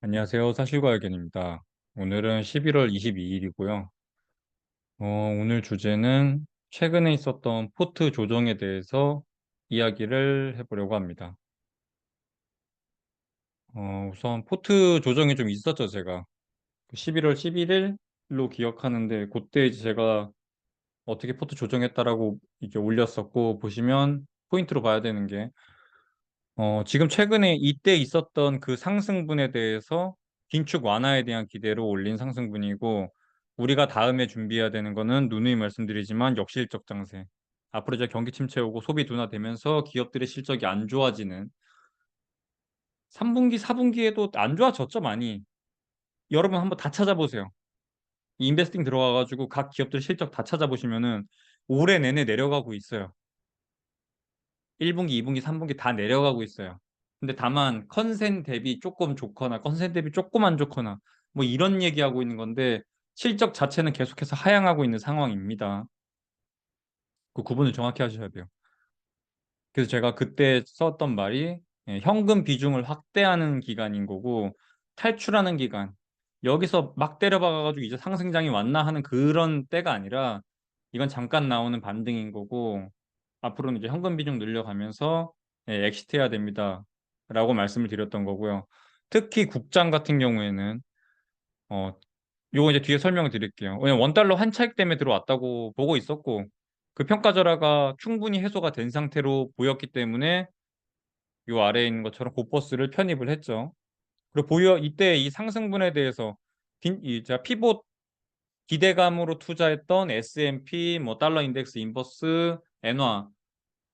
안녕하세요. 사실과 의견입니다. 오늘은 11월 22일이고요. 오늘 주제는 최근에 있었던 포트 조정에 대해서 이야기를 해보려고 합니다. 우선 포트 조정이 좀 있었죠, 제가. 11월 11일로 기억하는데, 그때 이제 제가 어떻게 포트 조정했다라고 이렇게 올렸었고, 보시면 포인트로 봐야 되는 게, 지금 최근에 이때 있었던 그 상승분에 대해서 긴축 완화에 대한 기대로 올린 상승분이고, 우리가 다음에 준비해야 되는 거는 누누이 말씀드리지만 역실적 장세. 앞으로 이제 경기 침체 오고 소비 둔화되면서 기업들의 실적이 안 좋아지는 3분기, 4분기에도 안 좋아졌죠, 많이. 여러분 한번 다 찾아보세요. 이 인베스팅 들어가가지고 각 기업들 실적 다 찾아보시면은 올해 내내 내려가고 있어요. 1분기, 2분기, 3분기 다 내려가고 있어요. 근데 다만 컨센 대비 조금 좋거나 컨센 대비 조금 안 좋거나 뭐 이런 얘기하고 있는 건데 실적 자체는 계속해서 하향하고 있는 상황입니다. 그 구분을 정확히 하셔야 돼요. 그래서 제가 그때 썼던 말이 현금 비중을 확대하는 기간인 거고 탈출하는 기간. 여기서 막 때려박아가지고 이제 상승장이 왔나 하는 그런 때가 아니라 이건 잠깐 나오는 반등인 거고 앞으로는 이제 현금 비중 늘려가면서 엑시트해야 됩니다. 라고 말씀을 드렸던 거고요. 특히 국장 같은 경우에는 어, 요거 이제 뒤에 설명을 드릴게요. 왜냐면 원달러 환차익 때문에 들어왔다고 보고 있었고 그 평가절하가 충분히 해소가 된 상태로 보였기 때문에 요 아래에 있는 것처럼 고퍼스를 편입을 했죠. 그리고 이때 이 상승분에 대해서 자 피봇 기대감으로 투자했던 S&P 뭐 달러 인덱스 인버스 엔화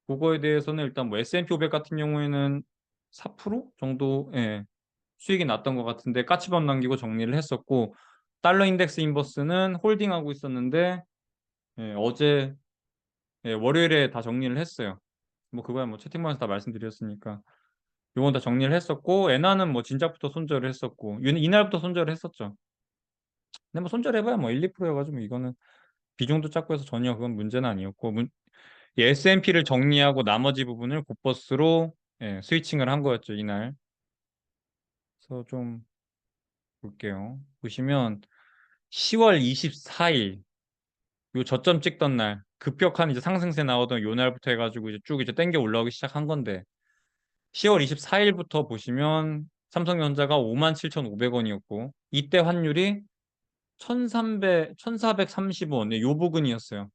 그거에 대해서는 일단 뭐 S&P 500 같은 경우에는 4% 정도 수익이 났던 것 같은데 까치밥 남기고 정리를 했었고 달러 인덱스 인버스는 홀딩하고 있었는데 어제 월요일에 다 정리를 했어요. 뭐 그거야 뭐 채팅방에서 다 말씀드렸으니까 요건 다 정리를 했었고 엔화는 뭐 진작부터 손절을 했었고 이날부터 손절을 했었죠. 근데 뭐 손절해봐야 뭐 1, 2%여가지고 이거는 비중도 작고 해서 전혀 그건 문제는 아니었고 이 S&P를 정리하고 나머지 부분을 곧버스로 스위칭을 한 거였죠 이날. 그래서 좀 볼게요. 보시면 10월 24일 요 저점 찍던 날 급격한 이제 상승세 나오던 요 날부터 해가지고 이제 쭉 이제 땡겨 올라오기 시작한 건데 10월 24일부터 보시면 삼성전자가 57,500원이었고 이때 환율이 1,430원 요 부근이었어요.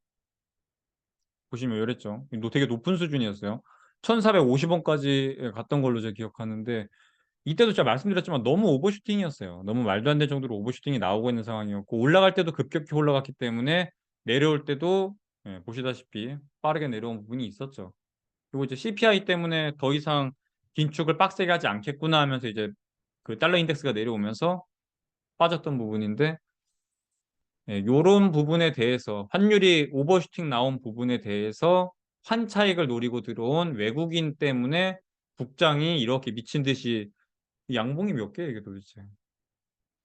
보시면 이랬죠. 되게 높은 수준이었어요. 1,450원까지 갔던 걸로 제가 기억하는데 이때도 제가 말씀드렸지만 너무 오버슈팅이었어요. 너무 말도 안 되는 정도로 오버슈팅이 나오고 있는 상황이었고 올라갈 때도 급격히 올라갔기 때문에 내려올 때도 보시다시피 빠르게 내려온 부분이 있었죠. 그리고 이제 CPI 때문에 더 이상 긴축을 빡세게 하지 않겠구나 하면서 이제 그 달러 인덱스가 내려오면서 빠졌던 부분인데 요런 부분에 대해서 환율이 오버슈팅 나온 부분에 대해서 환차익을 노리고 들어온 외국인 때문에 국장이 이렇게 미친 듯이 양봉이 몇 개예요, 이게 도대체.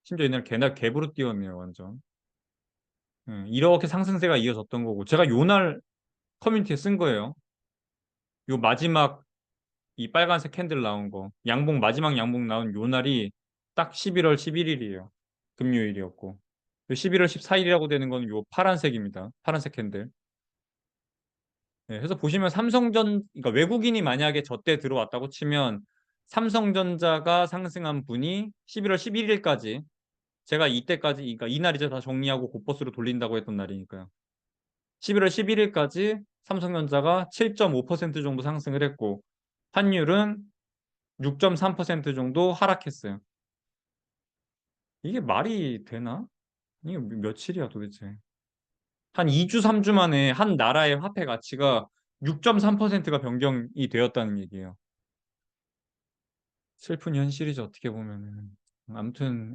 심지어 옛날 개나 갭으로 뛰었네요, 완전. 이렇게 상승세가 이어졌던 거고. 제가 요날 커뮤니티에 쓴 거예요. 요 마지막 이 빨간색 캔들 나온 거. 마지막 양봉 나온 요 날이 딱 11월 11일이에요. 금요일이었고. 11월 14일이라고 되는 건 요 파란색입니다. 파란색 캔들. 그래서 보시면 그러니까 외국인이 만약에 저때 들어왔다고 치면 삼성전자가 상승한 분이 11월 11일까지 제가 이때까지, 그러니까 이날 이제 다 정리하고 곧버스로 돌린다고 했던 날이니까요. 11월 11일까지 삼성전자가 7.5% 정도 상승을 했고, 환율은 6.3% 정도 하락했어요. 이게 말이 되나? 이게 며칠이야 도대체? 한 2주, 3주 만에 한 나라의 화폐 가치가 6.3%가 변경이 되었다는 얘기예요. 슬픈 현실이죠, 어떻게 보면은. 아무튼,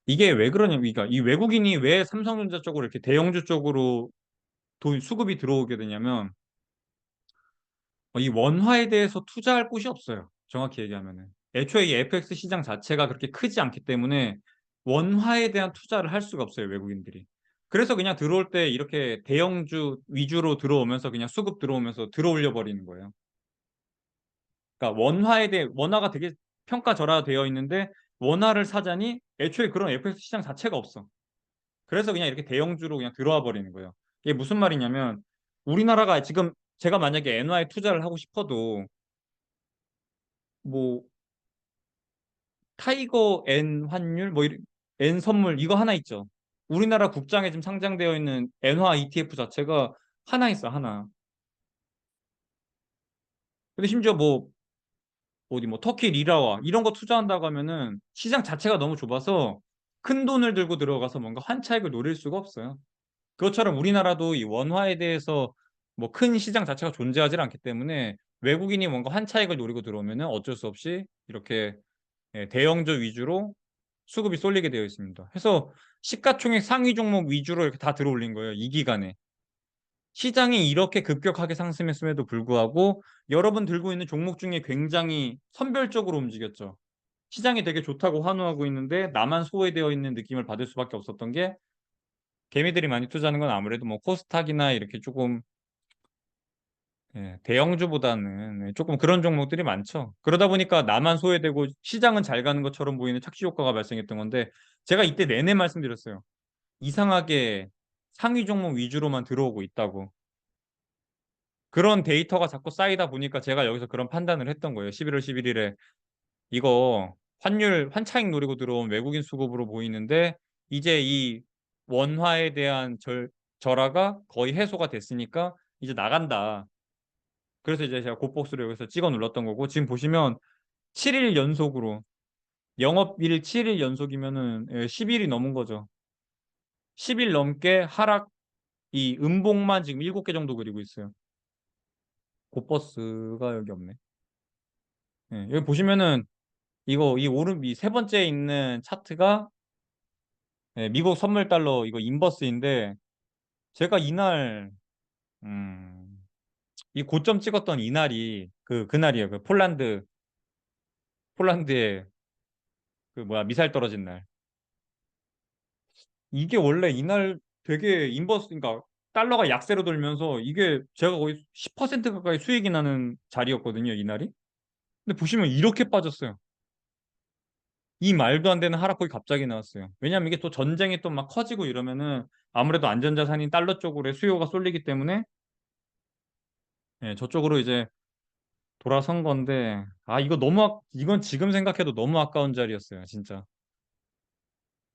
이게 왜 그러냐면, 그러니까 이 외국인이 왜 삼성전자 쪽으로 이렇게 대형주 쪽으로 돈 수급이 들어오게 되냐면 이 원화에 대해서 투자할 곳이 없어요. 정확히 얘기하면은. 애초에 이 FX 시장 자체가 그렇게 크지 않기 때문에 원화에 대한 투자를 할 수가 없어요, 외국인들이. 그래서 그냥 들어올 때 이렇게 대형주 위주로 들어오면서 그냥 수급 들어오면서 들어올려 버리는 거예요. 그러니까 원화가 되게 평가절하되어 있는데 원화를 사자니 애초에 그런 FX 시장 자체가 없어. 그래서 그냥 이렇게 대형주로 그냥 들어와 버리는 거예요. 이게 무슨 말이냐면 우리나라가 지금 제가 만약에 엔화에 투자를 하고 싶어도 뭐 타이거 N 환율 N 선물 이거 하나 있죠. 우리나라 국장에 지금 상장되어 있는 엔화 ETF 자체가 하나 있어, 하나. 근데 심지어 뭐 어디 뭐 터키 리라와 이런 거 투자한다고 하면은 시장 자체가 너무 좁아서 큰 돈을 들고 들어가서 뭔가 환차익을 노릴 수가 없어요. 그것처럼 우리나라도 이 원화에 대해서 뭐 큰 시장 자체가 존재하지 않기 때문에 외국인이 뭔가 환차익을 노리고 들어오면은 어쩔 수 없이 이렇게 대형주 위주로 수급이 쏠리게 되어 있습니다. 그래서 시가총액 상위 종목 위주로 이렇게 다 들어올린 거예요. 이 기간에. 시장이 이렇게 급격하게 상승했음에도 불구하고 여러분 들고 있는 종목 중에 굉장히 선별적으로 움직였죠. 시장이 되게 좋다고 환호하고 있는데 나만 소외되어 있는 느낌을 받을 수밖에 없었던 게 개미들이 많이 투자하는 건 아무래도 뭐 코스닥이나 이렇게 조금 대형주보다는 조금 그런 종목들이 많죠. 그러다 보니까 나만 소외되고 시장은 잘 가는 것처럼 보이는 착시 효과가 발생했던 건데 제가 이때 내내 말씀드렸어요. 이상하게 상위 종목 위주로만 들어오고 있다고. 그런 데이터가 자꾸 쌓이다 보니까 제가 여기서 그런 판단을 했던 거예요. 11월 11일에 이거 환율 환차익 노리고 들어온 외국인 수급으로 보이는데 이제 이 원화에 대한 절하가 거의 해소가 됐으니까 이제 나간다. 그래서 이제 제가 곧복수를 여기서 찍어 눌렀던 거고 지금 보시면 7일 연속으로 영업일 7일 연속이면은 10일이 넘은 거죠. 10일 넘게 하락 이 음봉만 지금 7개 정도 그리고 있어요. 곧버스가 여기 없네. 여기 보시면은 이거 이 오른 이 세 번째에 있는 차트가 미국 선물 달러 이거 인버스인데 제가 이날 음, 이 고점 찍었던 이날이 그날이에요. 그 폴란드에 그 뭐야 미사일 떨어진 날. 이게 원래 이날 되게 인버스 그러니까 달러가 약세로 돌면서 이게 제가 거의 10% 가까이 수익이 나는 자리였거든요, 이날이. 근데 보시면 이렇게 빠졌어요. 이 말도 안 되는 하락폭이 갑자기 나왔어요. 왜냐하면 이게 또 전쟁이 또 막 커지고 이러면은 아무래도 안전자산인 달러 쪽으로 수요가 쏠리기 때문에 저쪽으로 이제 돌아선 건데 아 이거 이건 지금 생각해도 너무 아까운 자리였어요, 진짜.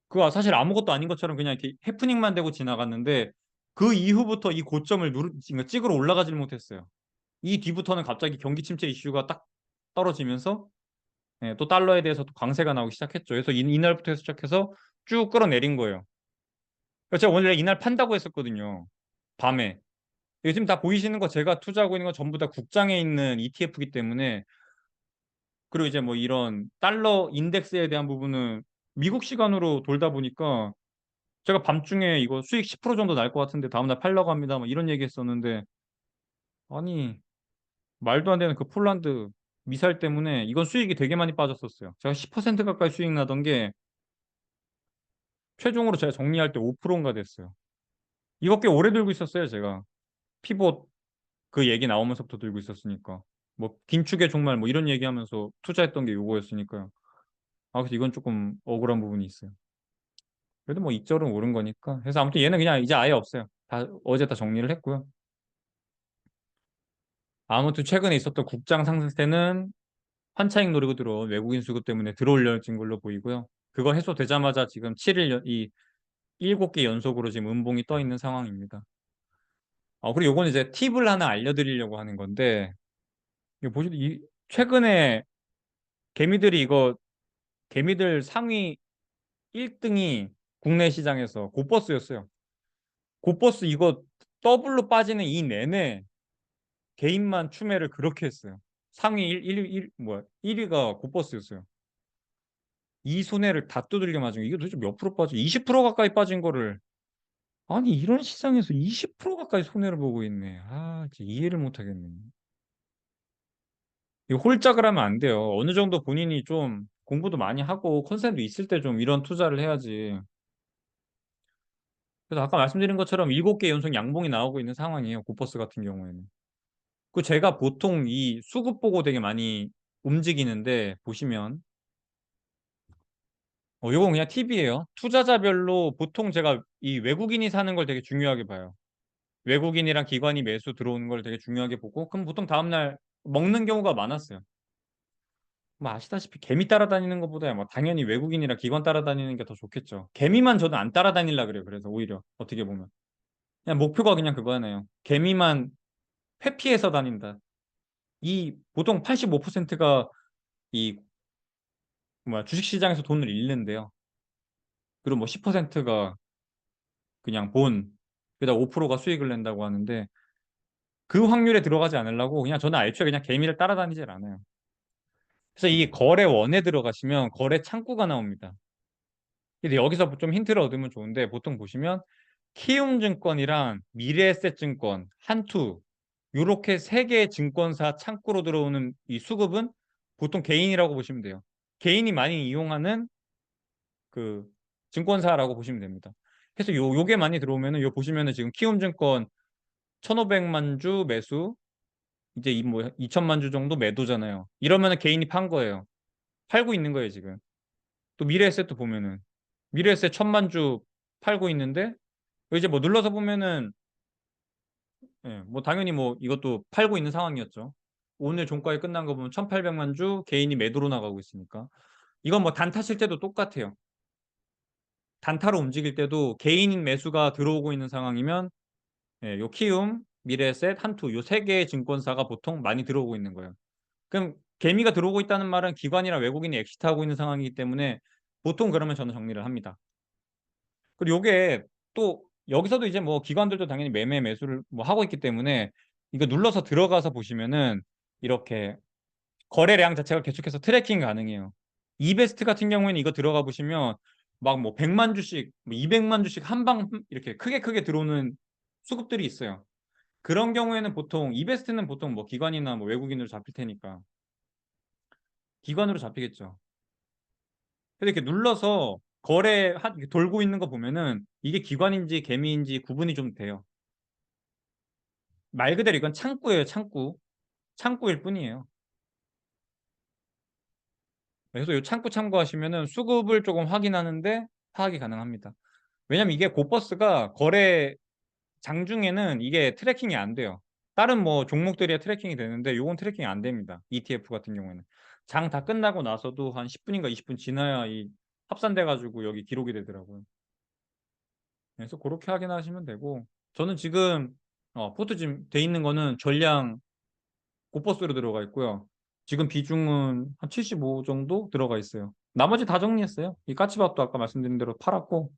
그거 사실 아무것도 아닌 것처럼 그냥 이렇게 해프닝만 되고 지나갔는데 그 이후부터 이 고점을 그러니까 찍으러 올라가질 못했어요. 이 뒤부터는 갑자기 경기 침체 이슈가 딱 떨어지면서 또 달러에 대해서 또 강세가 나오기 시작했죠. 그래서 이날부터 시작해서 쭉 끌어내린 거예요. 그러니까 제가 원래 이날 판다고 했었거든요. 밤에. 요즘 다 보이시는 거 제가 투자하고 있는 건 전부 다 국장에 있는 ETF이기 때문에 그리고 이제 뭐 이런 달러 인덱스에 대한 부분은 미국 시간으로 돌다 보니까 제가 밤중에 이거 수익 10% 정도 날 것 같은데 다음날 팔려고 합니다. 뭐 이런 얘기 했었는데 아니 말도 안 되는 그 폴란드 미사일 때문에 이건 수익이 되게 많이 빠졌었어요. 제가 10% 가까이 수익 나던 게 최종으로 제가 정리할 때 5%인가 됐어요. 이거 꽤 오래 들고 있었어요, 제가. 피봇 그 얘기 나오면서부터 들고 있었으니까. 뭐 긴축의 종말 뭐 이런 얘기하면서 투자했던 게 요거였으니까요. 아, 그래서 이건 조금 억울한 부분이 있어요. 그래도 뭐 익절은 오른 거니까. 그래서 아무튼 얘는 그냥 이제 아예 없어요. 어제 다 정리를 했고요. 아무튼 최근에 있었던 국장 상승세는 환차익 노리고 들어온 외국인 수급 때문에 들어올려진 걸로 보이고요. 그거 해소되자마자 지금 7일, 7개 연속으로 지금 음봉이 떠 있는 상황입니다. 그리고 요건 이제 팁을 하나 알려드리려고 하는 건데, 이거 보시면 최근에 개미들이 개미들 상위 1등이 국내 시장에서 고버스였어요. 고버스 이거 더블로 빠지는 이 내내 개인만 추매를 그렇게 했어요. 상위 1위가 고버스였어요. 이 손해를 다 두들겨 맞은 게 이게 도대체 몇 프로 빠져? 20% 가까이 빠진 거를 아니 이런 시장에서 20% 가까이 손해를 보고 있네. 아, 진짜 이해를 못 하겠네. 이거 홀짝을 하면 안 돼요. 어느 정도 본인이 좀 공부도 많이 하고 컨센도 있을 때 좀 이런 투자를 해야지. 그래서 아까 말씀드린 것처럼 7개 연속 양봉이 나오고 있는 상황이에요. 고퍼스 같은 경우에는. 그 제가 보통 이 수급 보고 되게 많이 움직이는데 보시면 요건 그냥 팁이에요. 투자자별로 보통 제가 이 외국인이 사는 걸 되게 중요하게 봐요. 외국인이랑 기관이 매수 들어오는 걸 되게 중요하게 보고 그럼 보통 다음날 먹는 경우가 많았어요. 뭐 아시다시피 개미 따라다니는 것보다 뭐 당연히 외국인이랑 기관 따라다니는 게 더 좋겠죠. 개미만 저는 안 따라다닐라 그래요. 그래서 오히려 어떻게 보면 그냥 목표가 그냥 그거네요. 개미만 회피해서 다닌다. 이 보통 85%가 이 뭐야 주식시장에서 돈을 잃는데요. 그리고 뭐 10%가 그냥 그다음 5%가 수익을 낸다고 하는데 그 확률에 들어가지 않으려고 그냥 저는 애초에 그냥 개미를 따라다니질 않아요. 그래서 이 거래원에 들어가시면 거래 창구가 나옵니다. 근데 여기서 좀 힌트를 얻으면 좋은데 보통 보시면 키움증권이랑 미래에셋증권, 한투 요렇게 세 개의 증권사 창구로 들어오는 이 수급은 보통 개인이라고 보시면 돼요. 개인이 많이 이용하는 그 증권사라고 보시면 됩니다. 그래서 요게 많이 들어오면은 요 보시면은 지금 키움증권 1,500만 주 매수 이제 이 뭐 2천만 주 정도 매도잖아요. 이러면은 개인이 판 거예요. 팔고 있는 거예요, 지금. 또 미래에셋도 보면은 미래에셋 1,000만 주 팔고 있는데 이제 뭐 눌러서 보면은 예, 뭐 당연히 뭐 이것도 팔고 있는 상황이었죠. 오늘 종가에 끝난 거 보면 1,800만 주 개인이 매도로 나가고 있으니까. 이건 뭐 단타 칠 때도 똑같아요. 단타로 움직일 때도 개인 매수가 들어오고 있는 상황이면 예, 요 키움, 미래에셋, 한투 요 세 개의 증권사가 보통 많이 들어오고 있는 거예요. 그럼 개미가 들어오고 있다는 말은 기관이나 외국인이 엑시트하고 있는 상황이기 때문에 보통 그러면 저는 정리를 합니다. 그리고 요게 또 여기서도 이제 뭐 기관들도 당연히 매매 매수를 뭐 하고 있기 때문에 이거 눌러서 들어가서 보시면은 이렇게 거래량 자체가 계속해서 트래킹 가능해요. 이베스트 같은 경우에는 이거 들어가 보시면 막 뭐 100만 주씩, 뭐 200만 주씩 한 방 이렇게 크게 크게 들어오는 수급들이 있어요. 그런 경우에는 보통 이베스트는 보통 뭐 기관이나 뭐 외국인으로 잡힐 테니까 기관으로 잡히겠죠. 근데 이렇게 눌러서 이렇게 돌고 있는 거 보면은 이게 기관인지 개미인지 구분이 좀 돼요. 말 그대로 이건 창구예요, 창구. 창구일 뿐이에요. 그래서 이 창구 참고하시면은 수급을 조금 확인하는데 파악이 가능합니다. 왜냐면 이게 고버스가 거래 장중에는 이게 트래킹이 안 돼요. 다른 뭐 종목들이야 트래킹이 되는데 요건 트래킹이 안 됩니다. ETF 같은 경우에는. 장 다 끝나고 나서도 한 10분인가 20분 지나야 이 합산돼 가지고 여기 기록이 되더라고요. 그래서 그렇게 확인하시면 되고 저는 지금 포트 지금 돼 있는 거는 전량 고버스로 들어가 있고요. 지금 비중은 한 75 정도 들어가 있어요. 나머지 다 정리했어요. 이 까치밥도 아까 말씀드린 대로 팔았고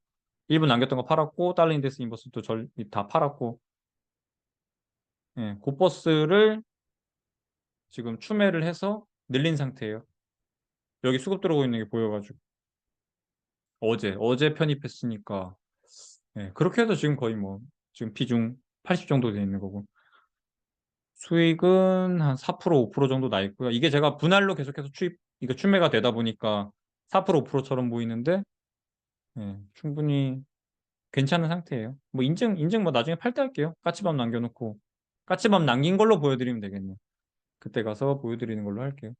1분 남겼던 거 팔았고 달러 인덱스 인버스도 다 팔았고 예, 고버스를 지금 추매를 해서 늘린 상태예요. 여기 수급 들어오고 있는 게 보여가지고 어제 편입했으니까 예, 그렇게 해서 지금 거의 뭐 지금 비중 80 정도 돼 있는 거고 수익은 한 4% 5% 정도 나 있고요. 이게 제가 분할로 계속해서 이거 추매가 되다 보니까 4% 5%처럼 보이는데 예, 충분히 괜찮은 상태예요. 뭐 인증 뭐 나중에 팔 때 할게요. 까치밥 남겨놓고 까치밥 남긴 걸로 보여드리면 되겠네요. 그때 가서 보여드리는 걸로 할게요.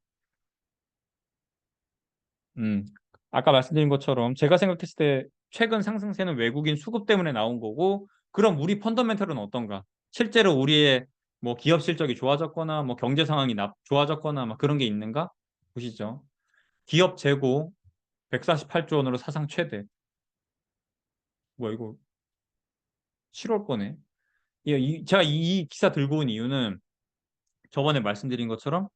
음, 아까 말씀드린 것처럼 제가 생각했을 때 최근 상승세는 외국인 수급 때문에 나온 거고, 그럼 우리 펀더멘털은 어떤가? 실제로 우리의 뭐 기업 실적이 좋아졌거나, 뭐 경제 상황이 좋아졌거나, 막 그런 게 있는가? 보시죠. 기업 재고 148조 원으로 사상 최대. 뭐 이거 7월 거네. 제가 이 기사 들고 온 이유는 저번에 말씀드린 것처럼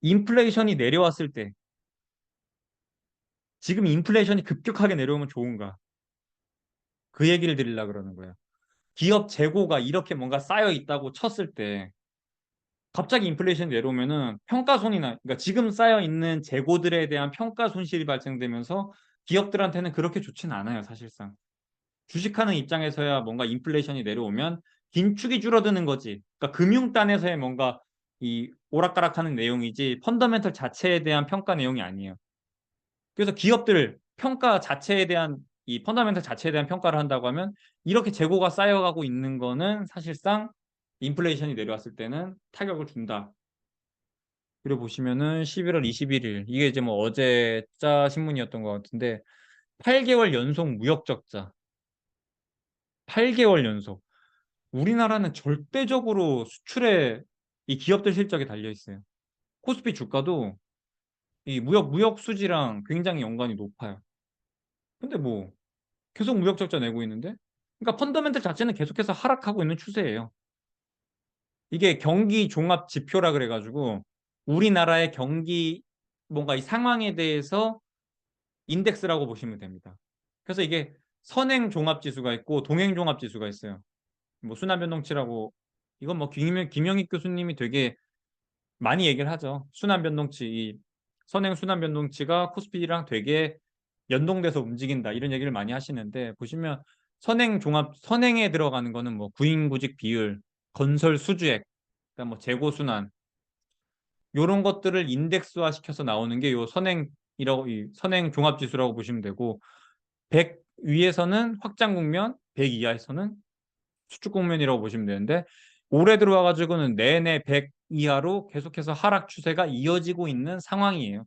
인플레이션이 내려왔을 때, 지금 인플레이션이 급격하게 내려오면 좋은가? 그 얘기를 드리려고 그러는 거예요. 기업 재고가 이렇게 뭔가 쌓여 있다고 쳤을 때 갑자기 인플레이션이 내려오면은 평가손이나 그러니까 지금 쌓여 있는 재고들에 대한 평가 손실이 발생되면서 기업들한테는 그렇게 좋지는 않아요, 사실상. 주식하는 입장에서야 뭔가 인플레이션이 내려오면 긴축이 줄어드는 거지. 그러니까 금융단에서의 뭔가 이 오락가락하는 내용이지 펀더멘털 자체에 대한 평가 내용이 아니에요. 그래서 기업들 평가 자체에 대한 이 펀더멘털 자체에 대한 평가를 한다고 하면 이렇게 재고가 쌓여가고 있는 거는 사실상 인플레이션이 내려왔을 때는 타격을 준다. 그리고 보시면은 11월 21일 이게 이제 뭐 어제자 신문이었던 것 같은데 8개월 연속 무역 적자. 8개월 연속. 우리나라는 절대적으로 수출에 이 기업들 실적에 달려 있어요. 코스피 주가도 이 무역 수지랑 굉장히 연관이 높아요. 근데 뭐 계속 무역 적자 내고 있는데 그러니까 펀더멘털 자체는 계속해서 하락하고 있는 추세예요. 이게 경기 종합 지표라 그래가지고 우리나라의 경기 뭔가 이 상황에 대해서 인덱스라고 보시면 됩니다. 그래서 이게 선행 종합 지수가 있고 동행 종합 지수가 있어요. 뭐 순환 변동치라고 이건 뭐 김영익 교수님이 되게 많이 얘기를 하죠. 순환 변동치, 이 선행 순환 변동치가 코스피랑 되게 연동돼서 움직인다 이런 얘기를 많이 하시는데 보시면 선행에 들어가는 거는 뭐 구인구직 비율, 건설 수주액, 그다음 뭐 재고 순환 요런 것들을 인덱스화 시켜서 나오는 게 요 선행이라고 이 선행 종합 지수라고 보시면 되고 100 위에서는 확장 국면, 100 이하에서는 수축 국면이라고 보시면 되는데 올해 들어와 가지고는 내내 100 이하로 계속해서 하락 추세가 이어지고 있는 상황이에요.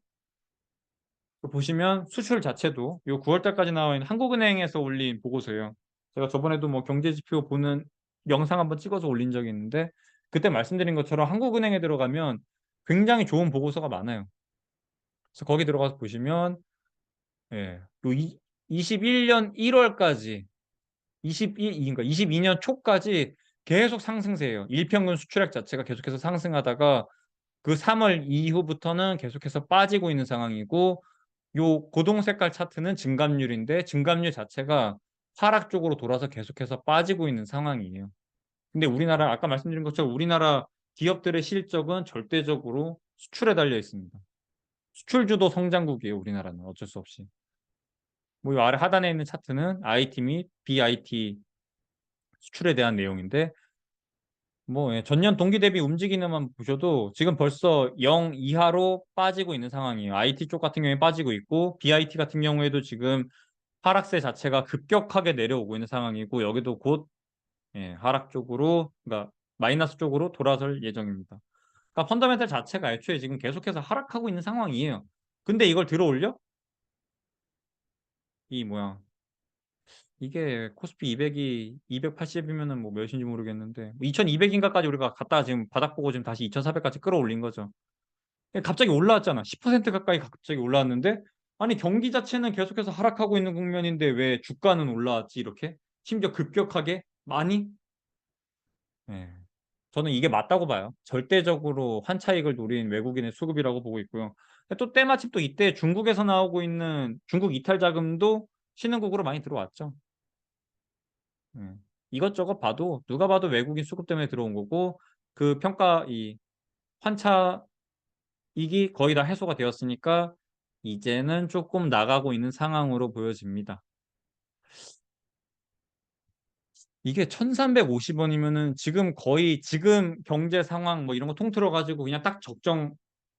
보시면 수출 자체도 요 9월 달까지 나와 있는 한국은행에서 올린 보고서예요. 제가 저번에도 뭐 경제지표 보는 영상 한번 찍어서 올린 적이 있는데 그때 말씀드린 것처럼 한국은행에 들어가면 굉장히 좋은 보고서가 많아요. 그래서 거기 들어가서 보시면 예, 요 21년 1월까지 22, 그러니까 22년 초까지 계속 상승세예요. 일평균 수출액 자체가 계속해서 상승하다가 그 3월 이후부터는 계속해서 빠지고 있는 상황이고 요 고동 색깔 차트는 증감률인데 증감률 자체가 하락 쪽으로 돌아서 계속해서 빠지고 있는 상황이에요. 근데 우리나라 아까 말씀드린 것처럼 우리나라 기업들의 실적은 절대적으로 수출에 달려 있습니다. 수출 주도 성장국이에요, 우리나라는 어쩔 수 없이. 뭐이 아래 하단에 있는 차트는 IT 및 BIT 수출에 대한 내용인데 뭐 예, 전년 동기 대비 움직이는 만 보셔도 지금 벌써 0 이하로 빠지고 있는 상황이에요. IT 쪽 같은 경우에 빠지고 있고 BIT 같은 경우에도 지금 하락세 자체가 급격하게 내려오고 있는 상황이고 여기도 곧 예, 하락 쪽으로 그러니까 마이너스 쪽으로 돌아설 예정입니다. 그러니까 펀더멘탈 자체가 애초에 지금 계속해서 하락하고 있는 상황이에요. 근데 이걸 들어 올려? 이 뭐야? 이게 코스피 200이 280이면은 뭐 몇인지 모르겠는데 2200인가까지 우리가 갔다가 지금 바닥 보고 지금 다시 2400까지 끌어올린 거죠. 갑자기 올라왔잖아. 10% 가까이 갑자기 올라왔는데 아니 경기 자체는 계속해서 하락하고 있는 국면인데 왜 주가는 올라왔지 이렇게? 심지어 급격하게 많이? 예. 저는 이게 맞다고 봐요. 절대적으로 환차익을 노린 외국인의 수급이라고 보고 있고요. 또 때마침 또 이때 중국에서 나오고 있는 중국 이탈 자금도 신흥국으로 많이 들어왔죠. 예. 이것저것 봐도 누가 봐도 외국인 수급 때문에 들어온 거고 그 평가 이 환차익이 거의 다 해소가 되었으니까 이제는 조금 나가고 있는 상황으로 보여집니다. 이게 1350원이면은 지금 거의 지금 경제 상황 뭐 이런 거 통틀어 가지고 그냥 딱 적정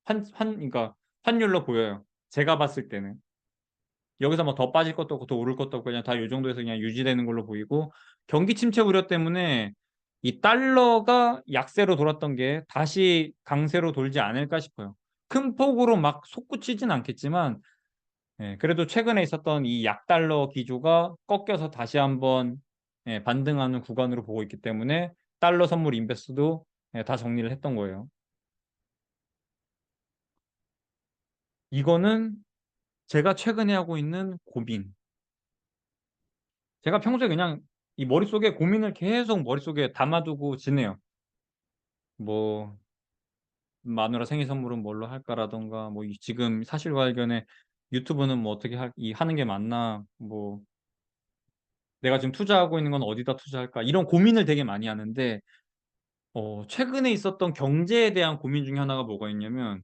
그러니까 환율로 보여요. 제가 봤을 때는. 여기서 뭐 더 빠질 것도 없고 더 오를 것도 없고 그냥 다 이 정도에서 그냥 유지되는 걸로 보이고 경기 침체 우려 때문에 이 달러가 약세로 돌았던 게 다시 강세로 돌지 않을까 싶어요. 큰 폭으로 막 솟구치진 않겠지만 예, 그래도 최근에 있었던 이 약달러 기조가 꺾여서 다시 한번 예, 반등하는 구간으로 보고 있기 때문에 달러 선물 인베스도 예, 다 정리를 했던 거예요. 이거는 제가 최근에 하고 있는 고민. 제가 평소에 그냥 이 머릿속에 고민을 계속 머릿속에 담아두고 지내요. 뭐 마누라 생일 선물은 뭘로 할까라던가 지금 사실발견에 유튜브는 뭐 어떻게 하는 게 맞나 뭐 내가 지금 투자하고 있는 건 어디다 투자할까 이런 고민을 되게 많이 하는데 최근에 있었던 경제에 대한 고민 중에 하나가 뭐가 있냐면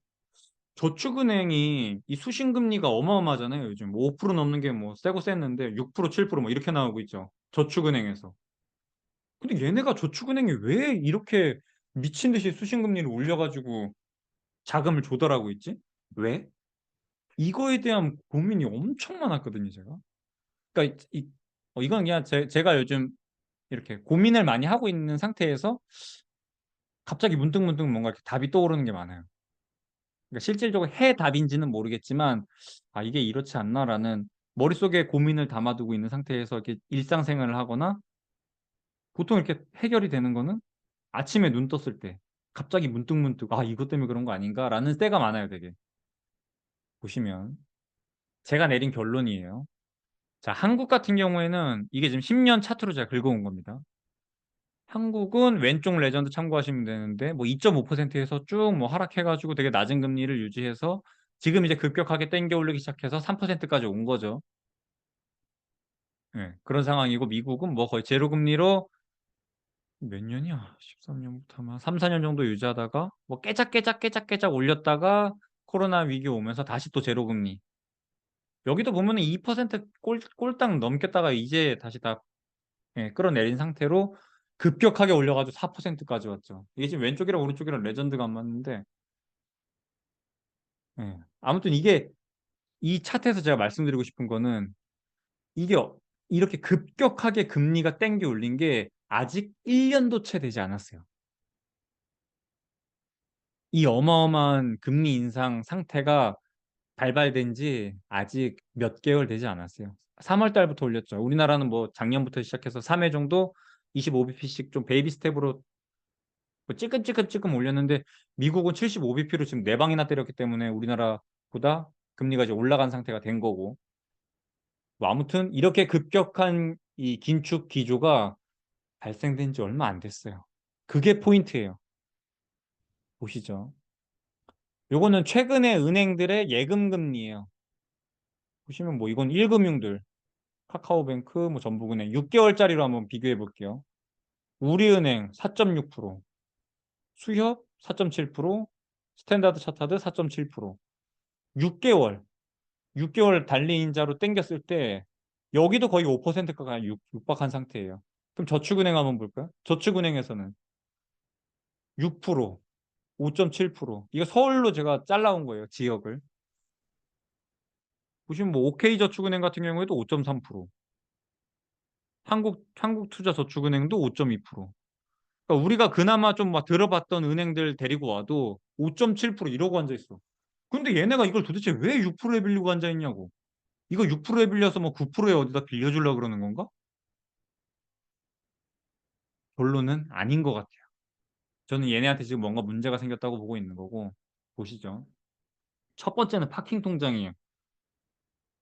저축은행이 이 수신금리가 어마어마하잖아요. 요즘 5% 넘는 게 뭐 세고 셌는데 6% 7%뭐 이렇게 나오고 있죠. 저축은행에서. 근데 얘네가 저축은행이 왜 이렇게 미친 듯이 수신금리를 올려가지고 자금을 조달하고 있지? 왜? 이거에 대한 고민이 엄청 많았거든요, 제가. 그러니까 이건 그냥 제가 요즘 이렇게 고민을 많이 하고 있는 상태에서 갑자기 문득문득 뭔가 이렇게 답이 떠오르는 게 많아요. 그러니까 실질적으로 해답인지는 모르겠지만 '아 이게 이렇지 않나.'라는 머릿속에 고민을 담아두고 있는 상태에서 이렇게 일상생활을 하거나 보통 이렇게 해결이 되는 거는 아침에 눈 떴을 때 갑자기 문득문득 '아 이것 때문에 그런 거 아닌가.'라는 때가 많아요 되게. 보시면 제가 내린 결론이에요. 자 한국 같은 경우에는 이게 지금 10년 차트로 제가 긁어온 겁니다. 한국은 왼쪽 레전드 참고하시면 되는데 뭐 2.5% 에서 쭉 뭐 하락해 가지고 되게 낮은 금리를 유지해서 지금 이제 급격하게 땡겨 올리기 시작해서 3% 까지 온 거죠. 예. 그런 상황이고 미국은 뭐 거의 제로 금리로 몇 년이야? 13 년부터 아마 3-4년 정도 유지하다가 뭐 깨작깨작 올렸다가 코로나 위기 오면서 다시 또 제로 금리. 여기도 보면은 2% 꼴딱 넘겼다가 이제 다시 다 예 끌어내린 상태로 급격하게 올려 가지고 4% 까지 왔죠. 이게 지금 왼쪽이랑 오른쪽이랑 레전드가 안 맞는데 예. 아무튼 이게 이 차트에서 제가 말씀드리고 싶은 거는 이게 이렇게 급격하게 금리가 땡겨 올린 게 아직 1 년도 채 되지 않았어요. 이 어마어마한 금리 인상 상태가 발발된 지 아직 몇 개월 되지 않았어요. 3월 달부터 올렸죠. 우리나라는 뭐 작년부터 시작해서 3회 정도 25bp씩 좀 베이비 스텝으로 뭐 찔끔찔끔찔끔 올렸는데 미국은 75bp로 지금 4 방이나 때렸기 때문에 우리나라보다 금리가 이제 올라간 상태가 된 거고. 뭐 아무튼 이렇게 급격한 이 긴축 기조가 발생된 지 얼마 안 됐어요. 그게 포인트예요. 보시죠. 요거는 최근에 은행들의 예금 금리예요. 보시면 뭐 이건 1 금융들 카카오뱅크 뭐 전북은행 6 개월짜리로 한번 비교해 볼게요. 우리은행 4.6%, 수협 4.7%, 스탠다드 차타드 4.7%. 6 개월, 6 개월 단리인자로 당겼을 때 여기도 거의 5%가 육박한 상태예요. 그럼 저축은행 한번 볼까요? 저축은행에서는 6%, 5.7%. 이거 서울로 제가 잘라 온 거예요, 지역을. 보시면 뭐 OK저축은행 같은 경우에도 5.3%, 한국투자저축은행도 5.2%. 그러니까 우리가 그나마 좀 막 들어봤던 은행들 데리고 와도 5.7% 이러고 앉아 있어. 근데 얘네가 이걸 도대체 왜 6%에 빌리고 앉아 있냐고. 이거 6%에 빌려서 뭐 9%에 어디다 빌려 주려고 그러는 건가? 결론은 아닌 것 같아요. 저는 얘네한테 지금 뭔가 문제가 생겼다고 보고 있는 거고 보시죠. 첫 번째는 파킹 통장이에요.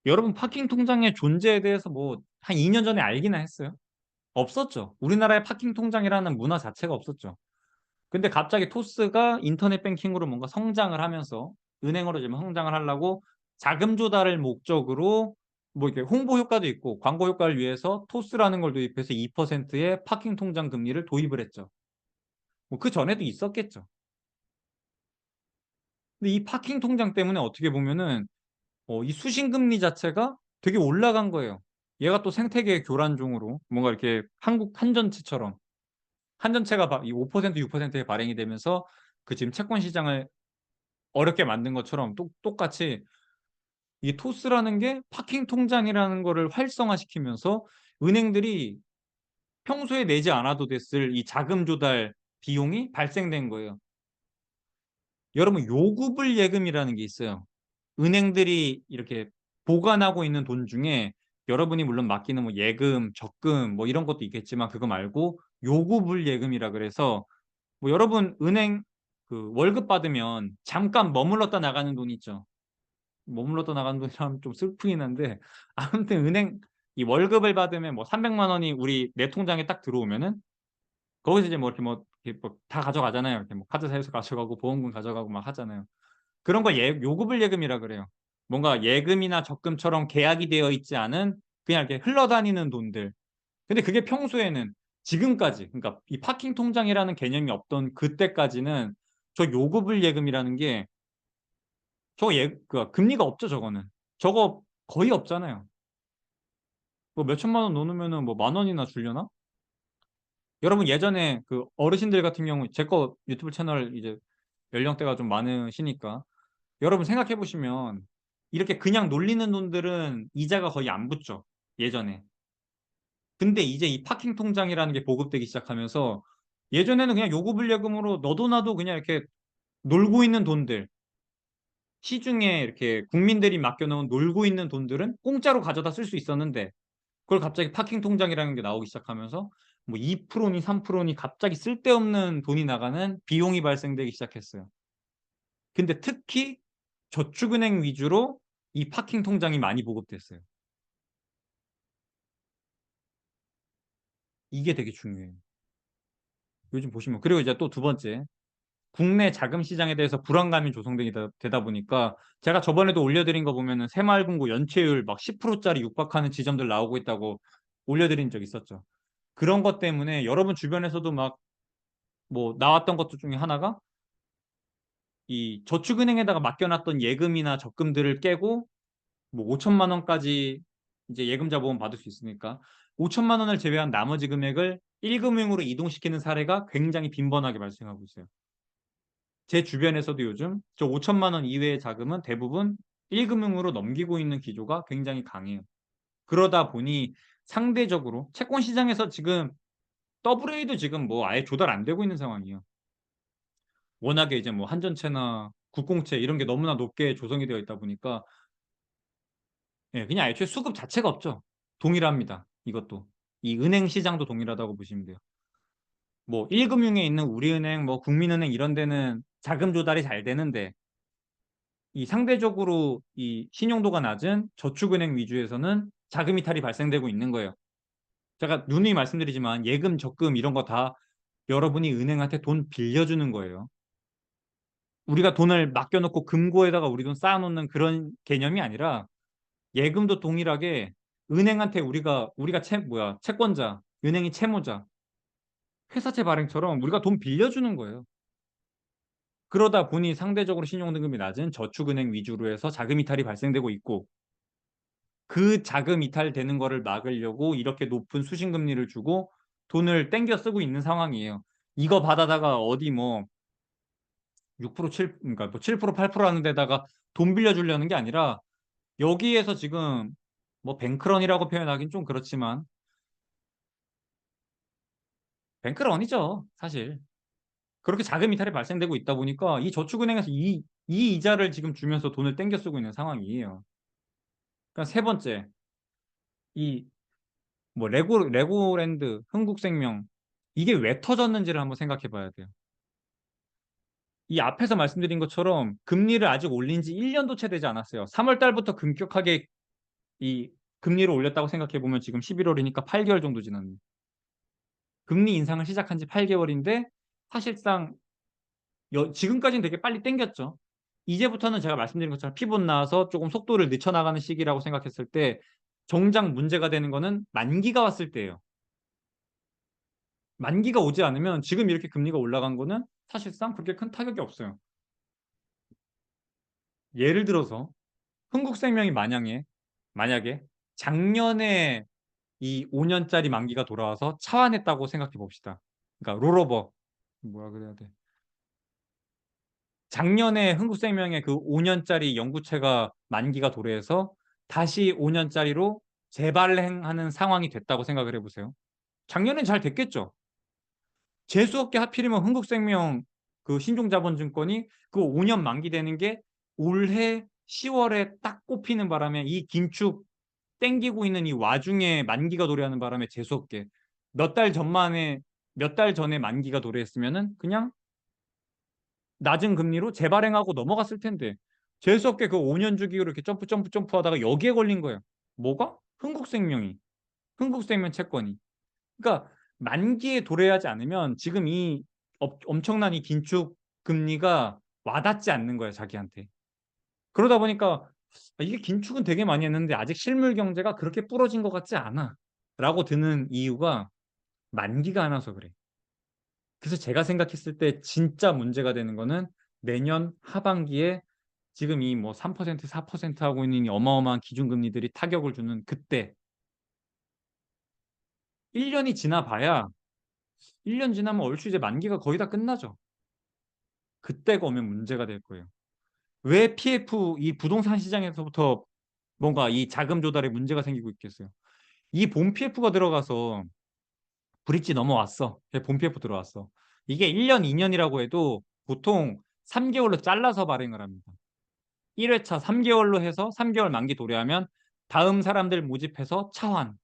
여러분 파킹 통장의 존재에 대해서 뭐 한 2년 전에 알기나 했어요? 없었죠. 우리나라에 파킹 통장이라는 문화 자체가 없었죠. 근데 갑자기 토스가 인터넷 뱅킹으로 뭔가 성장을 하면서 은행으로 지금 성장을 하려고 자금 조달을 목적으로 뭐 이렇게 홍보 효과도 있고 광고 효과를 위해서 토스라는 걸 도입해서 2%의 파킹 통장 금리를 도입을 했죠. 뭐 그전에도 있었겠죠. 근데 이 파킹 통장 때문에 어떻게 보면은 이 수신금리 자체가 되게 올라간 거예요. 얘가 또 생태계 교란종으로 뭔가 이렇게 한국 한전채처럼 한전채가 이 5% 6%에 발행이 되면서 그 지금 채권 시장을 어렵게 만든 것처럼 똑같이 이 토스라는 게 파킹 통장이라는 거를 활성화시키면서 은행들이 평소에 내지 않아도 됐을 이 자금 조달 비용이 발생된 거예요. 여러분 요구불 예금이라는 게 있어요. 은행들이 이렇게 보관하고 있는 돈 중에 여러분이 물론 맡기는 뭐 예금, 적금 뭐 이런 것도 있겠지만 그거 말고 요구불 예금이라 그래서 뭐 여러분 은행 그 월급 받으면 잠깐 머물렀다 나가는 돈 있죠. 머물렀다 나가는 돈이라면 좀 슬프긴 한데 아무튼 은행 이 월급을 받으면 뭐 300만 원이 우리 내 통장에 딱 들어오면은 거기서 이제 뭐 이렇게 뭐 다 가져가잖아요. 이렇게 뭐 카드사에서 가져가고 보험금 가져가고 막 하잖아요. 그런 걸 요구불 예금이라 그래요. 뭔가 예금이나 적금처럼 계약이 되어 있지 않은 그냥 이렇게 흘러다니는 돈들. 근데 그게 평소에는 지금까지 그러니까 이 파킹 통장이라는 개념이 없던 그때까지는 저 요구불 예금이라는 게 그 금리가 없죠 저거는. 저거 거의 없잖아요. 뭐 몇천만 원 넣어 놓으면은 뭐 만 원이나 주려나? 여러분 예전에 그 어르신들 같은 경우 제 거 유튜브 채널 이제 연령대가 좀 많으시니까 여러분 생각해 보시면 이렇게 그냥 놀리는 돈들은 이자가 거의 안 붙죠, 예전에. 근데 이제 이 파킹 통장이라는 게 보급되기 시작하면서 예전에는 그냥 요구불예금으로 너도 나도 그냥 이렇게 놀고 있는 돈들 시중에 이렇게 국민들이 맡겨놓은 놀고 있는 돈들은 공짜로 가져다 쓸 수 있었는데 그걸 갑자기 파킹 통장이라는 게 나오기 시작하면서 뭐 2%니 3%니 갑자기 쓸데없는 돈이 나가는 비용이 발생되기 시작했어요. 근데 특히 저축은행 위주로 이 파킹 통장이 많이 보급됐어요. 이게 되게 중요해요. 요즘 보시면. 그리고 이제 또 두 번째. 국내 자금 시장에 대해서 불안감이 조성되다 되다 보니까 제가 저번에도 올려드린 거 보면은 새마을금고 연체율 막 10%짜리 육박하는 지점들 나오고 있다고 올려드린 적 있었죠. 그런 것 때문에 여러분 주변에서도 막 뭐 나왔던 것들 중에 하나가 이 저축은행에다가 맡겨놨던 예금이나 적금들을 깨고 뭐 5천만 원까지 이제 예금자 보험 받을 수 있으니까 5천만 원을 제외한 나머지 금액을 1금융으로 이동시키는 사례가 굉장히 빈번하게 발생하고 있어요. 제 주변에서도 요즘 저 5천만 원 이외의 자금은 대부분 1금융으로 넘기고 있는 기조가 굉장히 강해요. 그러다 보니 상대적으로 채권 시장에서 지금 더블A도 지금 뭐 아예 조달 안 되고 있는 상황이에요. 워낙에 이제 뭐 한전채나 국공채 이런 게 너무나 높게 조성이 되어 있다 보니까 예, 그냥 애초에 수급 자체가 없죠. 동일합니다. 이것도. 이 은행 시장도 동일하다고 보시면 돼요. 뭐 1금융에 있는 우리은행, 뭐 국민은행 이런 데는 자금 조달이 잘 되는데 이 상대적으로 이 신용도가 낮은 저축은행 위주에서는 자금 이탈이 발생되고 있는 거예요. 제가 누누이 말씀드리지만 예금, 적금 이런 거 다 여러분이 은행한테 돈 빌려주는 거예요. 우리가 돈을 맡겨놓고 금고에다가 우리 돈 쌓아놓는 그런 개념이 아니라 예금도 동일하게 은행한테 우리가 채권자, 은행이 채무자, 회사채 발행처럼 우리가 돈 빌려주는 거예요. 그러다 보니 상대적으로 신용등급이 낮은 저축은행 위주로 해서 자금 이탈이 발생되고 있고 그 자금 이탈되는 거를 막으려고 이렇게 높은 수신금리를 주고 돈을 땡겨 쓰고 있는 상황이에요. 이거 받아다가 어디 뭐 6%, 7, 그러니까 뭐 7%, 8% 하는 데다가 돈 빌려주려는 게 아니라 여기에서 지금 뭐 뱅크런이라고 표현하긴 좀 그렇지만 뱅크런이죠, 사실. 그렇게 자금 이탈이 발생되고 있다 보니까 이 저축은행에서 이 이자를 지금 주면서 돈을 땡겨 쓰고 있는 상황이에요. 그러니까 세 번째, 이 뭐 레고랜드, 흥국생명 이게 왜 터졌는지를 한번 생각해 봐야 돼요. 이 앞에서 말씀드린 것처럼 금리를 아직 올린 지 1년도 채 되지 않았어요. 3월 달부터 급격하게 이 금리를 올렸다고 생각해 보면 지금 11월이니까 8개월 정도 지났네요. 금리 인상을 시작한 지 8개월인데 사실상 지금까지는 되게 빨리 땡겼죠. 이제부터는 제가 말씀드린 것처럼 피봇 나와서 조금 속도를 늦춰나가는 시기라고 생각했을 때 정작 문제가 되는 거는 만기가 왔을 때예요. 만기가 오지 않으면 지금 이렇게 금리가 올라간 거는 사실상 그렇게 큰 타격이 없어요. 예를 들어서 흥국생명이 만약에 작년에 이 5년짜리 만기가 돌아와서 차환했다고 생각해 봅시다. 그러니까 롤오버 뭐라 그래야 돼? 작년에 흥국생명의 그 5년짜리 연구체가 만기가 도래해서 다시 5년짜리로 재발행하는 상황이 됐다고 생각을 해보세요. 작년엔 잘 됐겠죠. 재수없게 하필이면 흥국생명 그 신종자본증권이 그 5년 만기되는 게 올해 10월에 딱 꼽히는 바람에 이 긴축 땡기고 있는 이 와중에 만기가 도래하는 바람에 재수없게 몇 달 전에 만기가 도래했으면은 그냥 낮은 금리로 재발행하고 넘어갔을 텐데 재수없게 그 5년 주기로 이렇게 점프 하다가 여기에 걸린 거예요. 뭐가? 흥국생명 채권이. 그러니까 만기에 도래하지 않으면 지금 이 엄청난 이 긴축 금리가 와닿지 않는 거예요, 자기한테. 그러다 보니까 이게 긴축은 되게 많이 했는데 아직 실물 경제가 그렇게 부러진 것 같지 않아. 라고 드는 이유가 만기가 안 와서 그래. 그래서 제가 생각했을 때 진짜 문제가 되는 거는 내년 하반기에 지금 이 뭐 3%, 4% 하고 있는 이 어마어마한 기준금리들이 타격을 주는 그때 1년이 지나봐야 1년 지나면 얼추 이제 만기가 거의 다 끝나죠. 그때가 오면 문제가 될 거예요. 왜 PF 이 부동산 시장에서부터 뭔가 이 자금 조달에 문제가 생기고 있겠어요. 이 본 PF가 들어가서 브릿지 넘어왔어. 본 PF 들어왔어. 이게 1년, 2년이라고 해도 보통 3개월로 잘라서 발행을 합니다. 1회차 3개월로 해서 3개월 만기 도래하면 다음 사람들 모집해서 차환.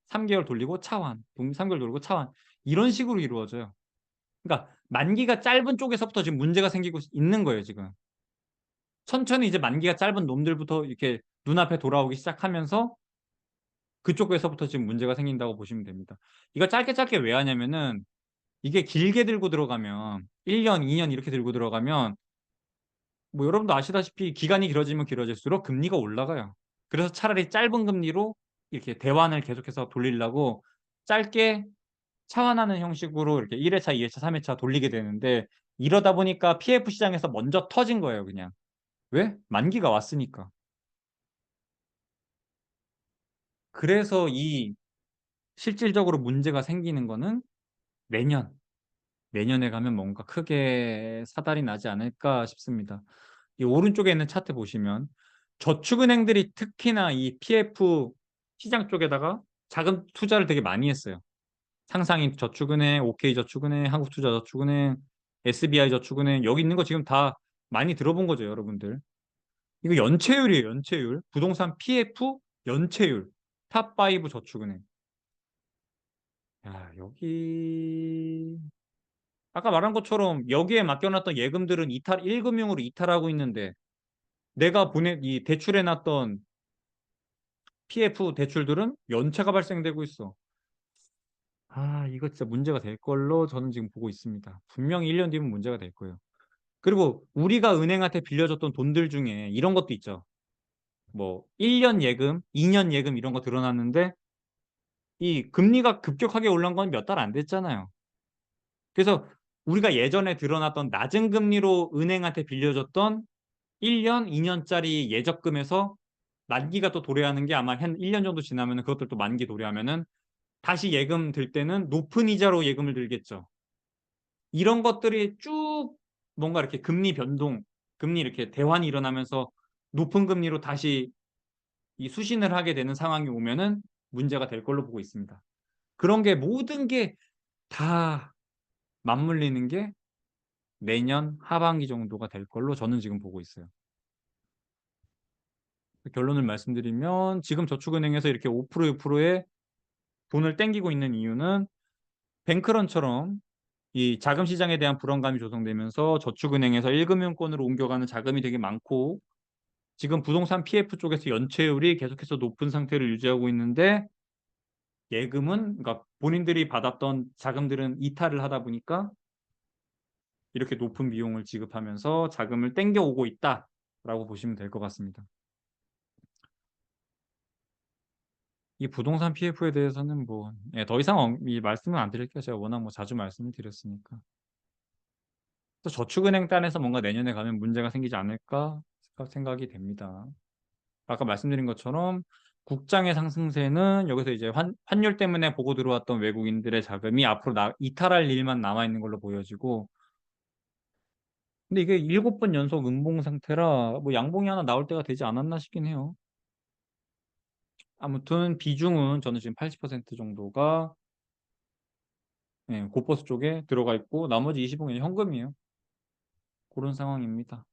3개월 돌리고 차환. 3개월 돌리고 차환. 이런 식으로 이루어져요. 그러니까 만기가 짧은 쪽에서부터 지금 문제가 생기고 있는 거예요, 지금. 천천히 이제 만기가 짧은 놈들부터 이렇게 눈앞에 돌아오기 시작하면서 그쪽에서부터 지금 문제가 생긴다고 보시면 됩니다. 이거 짧게 짧게 왜 하냐면은 이게 길게 들고 들어가면 1년, 2년 이렇게 들고 들어가면 뭐 여러분도 아시다시피 기간이 길어지면 길어질수록 금리가 올라가요. 그래서 차라리 짧은 금리로 이렇게 대환을 계속해서 돌리려고 짧게 차환하는 형식으로 이렇게 1회차, 2회차, 3회차 돌리게 되는데 이러다 보니까 PF 시장에서 먼저 터진 거예요, 그냥. 왜? 만기가 왔으니까. 그래서 이 실질적으로 문제가 생기는 거는 내년, 내년에 가면 뭔가 크게 사달이 나지 않을까 싶습니다. 이 오른쪽에 있는 차트 보시면 저축은행들이 특히나 이 PF 시장 쪽에다가 자금 투자를 되게 많이 했어요. 상상인 저축은행, OK저축은행, 한국투자저축은행, SBI저축은행 여기 있는 거 지금 다 많이 들어본 거죠, 여러분들. 이거 연체율이에요, 연체율. 부동산 PF 연체율. 탑5 저축은행. 야, 여기 아까 말한 것처럼 여기에 맡겨놨던 예금들은 1금융으로 이탈하고 있는데 내가 이 대출해놨던 PF 대출들은 연체가 발생되고 있어. 아, 이거 진짜 문제가 될 걸로 저는 지금 보고 있습니다. 분명히 1년 뒤면 문제가 될 거예요. 그리고 우리가 은행한테 빌려줬던 돈들 중에 이런 것도 있죠. 뭐 1년 예금, 2년 예금 이런 거 드러났는데 이 금리가 급격하게 올라온 건 몇 달 안 됐잖아요. 그래서 우리가 예전에 드러났던 낮은 금리로 은행한테 빌려줬던 1년, 2년짜리 예적금에서 만기가 또 도래하는 게 아마 한 1년 정도 지나면 그것들 또 만기 도래하면은 다시 예금 들 때는 높은 이자로 예금을 들겠죠. 이런 것들이 쭉 뭔가 이렇게 금리 변동, 금리 이렇게 대환이 일어나면서 높은 금리로 다시 이 수신을 하게 되는 상황이 오면은 문제가 될 걸로 보고 있습니다. 그런 게 모든 게 다 맞물리는 게 내년 하반기 정도가 될 걸로 저는 지금 보고 있어요. 결론을 말씀드리면 지금 저축은행에서 이렇게 5% 6%의 돈을 땡기고 있는 이유는 뱅크런처럼 이 자금 시장에 대한 불안감이 조성되면서 저축은행에서 1금융권으로 옮겨가는 자금이 되게 많고 지금 부동산 PF 쪽에서 연체율이 계속해서 높은 상태를 유지하고 있는데 예금은 그러니까 본인들이 받았던 자금들은 이탈을 하다 보니까 이렇게 높은 비용을 지급하면서 자금을 땡겨오고 있다라고 보시면 될 것 같습니다. 이 부동산 PF에 대해서는 뭐, 예, 더 이상 이 말씀은 안 드릴게요. 제가 워낙 뭐 자주 말씀을 드렸으니까. 또 저축은행 단에서 뭔가 내년에 가면 문제가 생기지 않을까 생각이 됩니다. 아까 말씀드린 것처럼 국장의 상승세는 여기서 이제 환율 때문에 보고 들어왔던 외국인들의 자금이 앞으로 이탈할 일만 남아있는 걸로 보여지고 근데 이게 7번 연속 음봉 상태라 뭐 양봉이 하나 나올 때가 되지 않았나 싶긴 해요. 아무튼 비중은 저는 지금 80% 정도가 예, 고버스 쪽에 들어가 있고 나머지 20억은 현금이에요. 그런 상황입니다.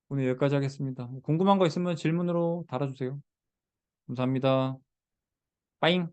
오늘 여기까지 하겠습니다. 궁금한 거 있으면 질문으로 달아주세요. 감사합니다. 빠잉.